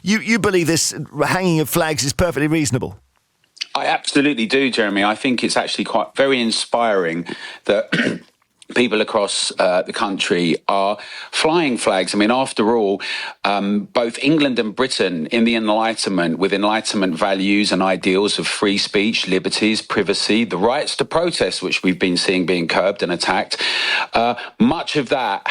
you believe this hanging of flags is perfectly reasonable? I absolutely do, Jeremy. I think it's actually quite very inspiring that people across the country are flying flags. I mean, after all, both England and Britain in the Enlightenment, with Enlightenment values and ideals of free speech, liberties, privacy, the rights to protest, which we've been seeing being curbed and attacked, much of that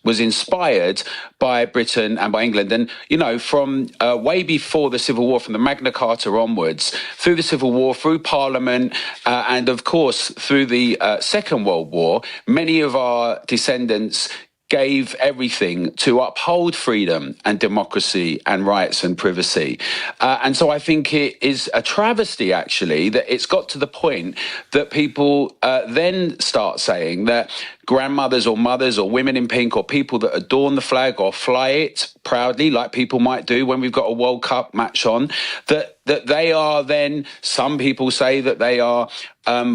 was inspired by Britain and by England. And, you know, from way before the Civil War, from the Magna Carta onwards, through the Civil War, through Parliament, and of course, through the Second World War, many of our descendants gave everything to uphold freedom and democracy and rights and privacy. And so I think it is a travesty, actually, that it's got to the point that people then start saying that grandmothers or mothers or women in pink or people that adorn the flag or fly it proudly, like people might do when we've got a World Cup match on, that they are then, some people say that they are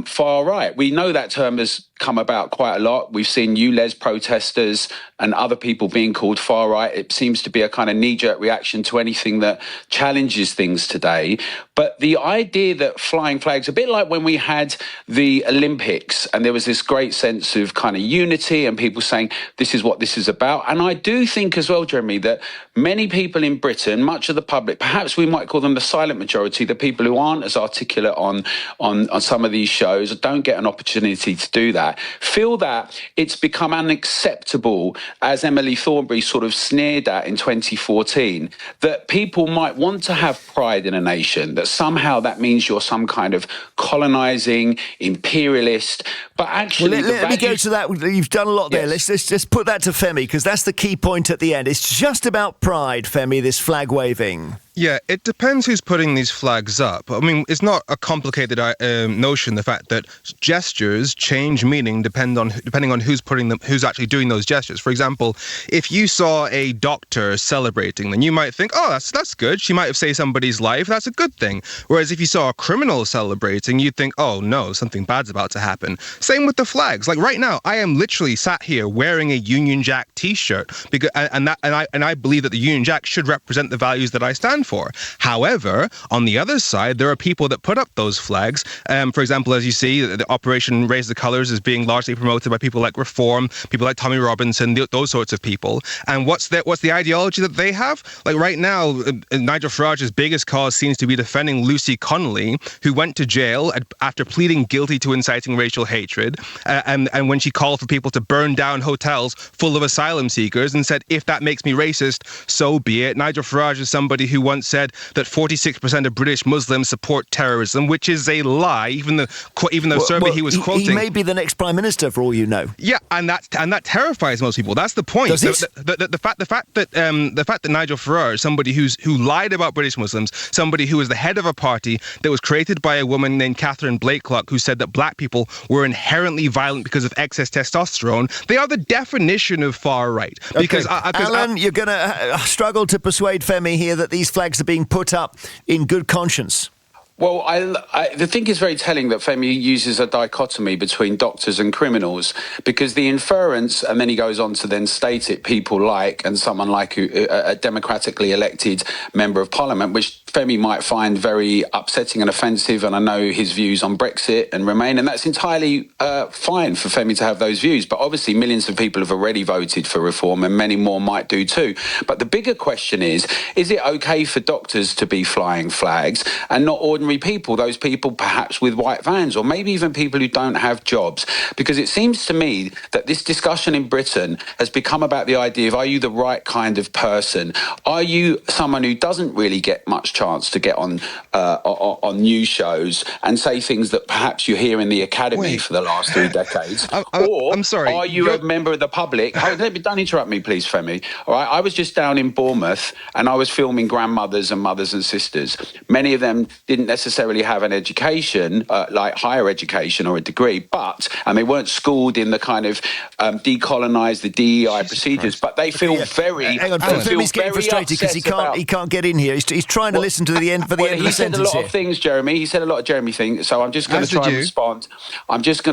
far right. We know that term has come about quite a lot. We've seen ULEZ protesters and other people being called far right. It seems to be a kind of knee-jerk reaction to anything that challenges things today. But the idea that flying flags, a bit like when we had the Olympics and there was this great sense of kind of unity and people saying this is what this is about. And I do think as well, Jeremy, that many people in Britain, much of the public, perhaps we might call them the silent majority, the people who aren't as articulate on some of these shows, or don't get an opportunity to do that, feel that it's become unacceptable, as Emily Thornberry sort of sneered at in 2014, that people might want to have pride in a nation, that somehow that means you're some kind of colonising, imperialist, but actually... Well, let me go to that. You've done a lot there. Yes. Let's just put that to Femi, because that's the key point at the end. It's just about pride, Femi, this flag waving. Yeah, it depends who's putting these flags up. I mean, it's not a complicated notion, the fact that gestures change meaning depending on who's putting them, who's actually doing those gestures. For example, if you saw a doctor celebrating, then you might think, oh, that's good. She might have saved somebody's life. That's a good thing. Whereas if you saw a criminal celebrating, you'd think, oh no, something bad's about to happen. Same with the flags. Like right now, I am literally sat here wearing a Union Jack T-shirt because, and I believe that the Union Jack should represent the values that I stand for. However, on the other side, there are people that put up those flags. For example, as you see, the Operation Raise the Colours is being largely promoted by people like Reform, people like Tommy Robinson, those sorts of people. And what's the ideology that they have? Like right now, Nigel Farage's biggest cause seems to be defending Lucy Connolly, who went to jail after pleading guilty to inciting racial hatred. And when she called for people to burn down hotels full of asylum seekers and said, if that makes me racist, so be it. Nigel Farage is somebody who once said that 46% of British Muslims support terrorism, which is a lie, even though survey he was quoting. He may be the next Prime Minister, for all you know. Yeah, and that terrifies most people. That's the point. Does it? The fact that Nigel Farage, somebody who lied about British Muslims, somebody who was the head of a party that was created by a woman named Catherine Blakelock, who said that black people were inherently violent because of excess testosterone, they are the definition of far right. Because Alan, you're going to struggle to persuade Femi here that these flags are being put up in good conscience. Well, the thing is very telling that Femi uses a dichotomy between doctors and criminals, because the inference, and then he goes on to then state it, people like, and someone like a democratically elected member of parliament, which Femi might find very upsetting and offensive, and I know his views on Brexit and Remain, and that's entirely fine for Femi to have those views. But obviously millions of people have already voted for reform, and many more might do too. But the bigger question is it okay for doctors to be flying flags and not ordinary people, those people perhaps with white vans, or maybe even people who don't have jobs? Because it seems to me that this discussion in Britain has become about the idea of, are you the right kind of person? Are you someone who doesn't really get much chance to get on news shows and say things that perhaps you hear in the academy for the last 3 decades? I'm sorry. Are you a member of the public? Don't interrupt me, please, Femi. All right, I was just down in Bournemouth and I was filming grandmothers and mothers and sisters. Many of them didn't necessarily have an education, like higher education or a degree, and they weren't schooled in the kind of decolonise the DEI procedures, but they feel very. Hang on, Femi's getting frustrated because he can't get in here. He's trying to listen to the end for the end of the sentence. He said a lot of things, Jeremy. He said a lot of Jeremy things. So I'm just going to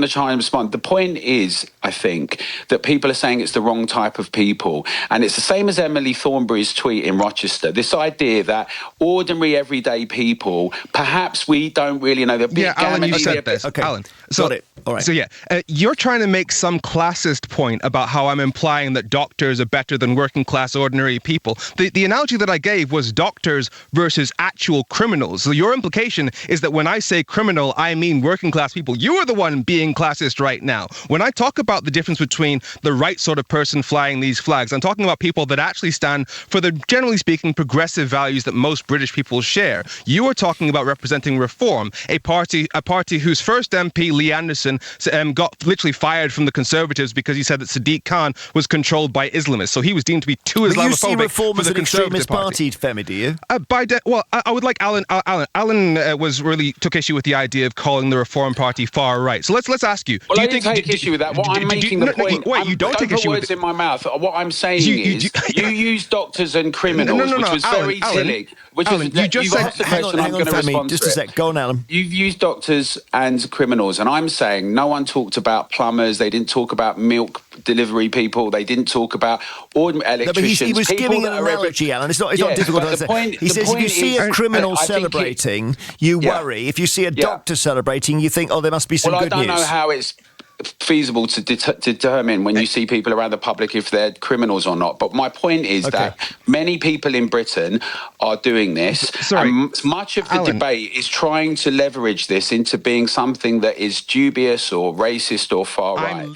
try and respond. The point is, I think, that people are saying it's the wrong type of people, and it's the same as Emily Thornberry's tweet in Rochester. This idea that ordinary, everyday people, perhaps we don't really know. Alan, you said this. Okay, Alan, got it. All right. So you're trying to make some classist point about how I'm implying that doctors are better than working class ordinary people. The analogy that I gave was doctors versus actual criminals. So your implication is that when I say criminal, I mean working class people. You are the one being classist right now. When I talk about the difference between the right sort of person flying these flags, I'm talking about people that actually stand for the, generally speaking, progressive values that most British people share. You are talking about representing Reform, a party whose first MP, Lee Anderson, got literally fired from the Conservatives because he said that Sadiq Khan was controlled by Islamists. So he was deemed to be too Islamophobic. You see Reform for as the an extremist party, Femi, do you? I would like Alan. Alan was really took issue with the idea of calling the Reform Party far right. So let's ask you. Well, I don't take issue with that. What I'm making the point. Wait, you don't take issue with words in my mouth. What I'm saying is, you use doctors and criminals, which was very silly. You just said. Hang on, Femi. Just a sec. Go on, Alan. You've used doctors and criminals, and I'm saying no one talked about plumbers. They didn't talk about milk delivery people. They didn't talk about ordinary electricians. No, but he was giving an analogy, Alan. It's not difficult to understand. He says if you see a criminal celebrating, you worry. If you see a doctor celebrating, you think, oh, there must be some good news. I don't know how it's feasible to determine when you see people around the public if they're criminals or not. But my point is that many people in Britain are doing this. And much of the debate is trying to leverage this into being something that is dubious or racist or far right.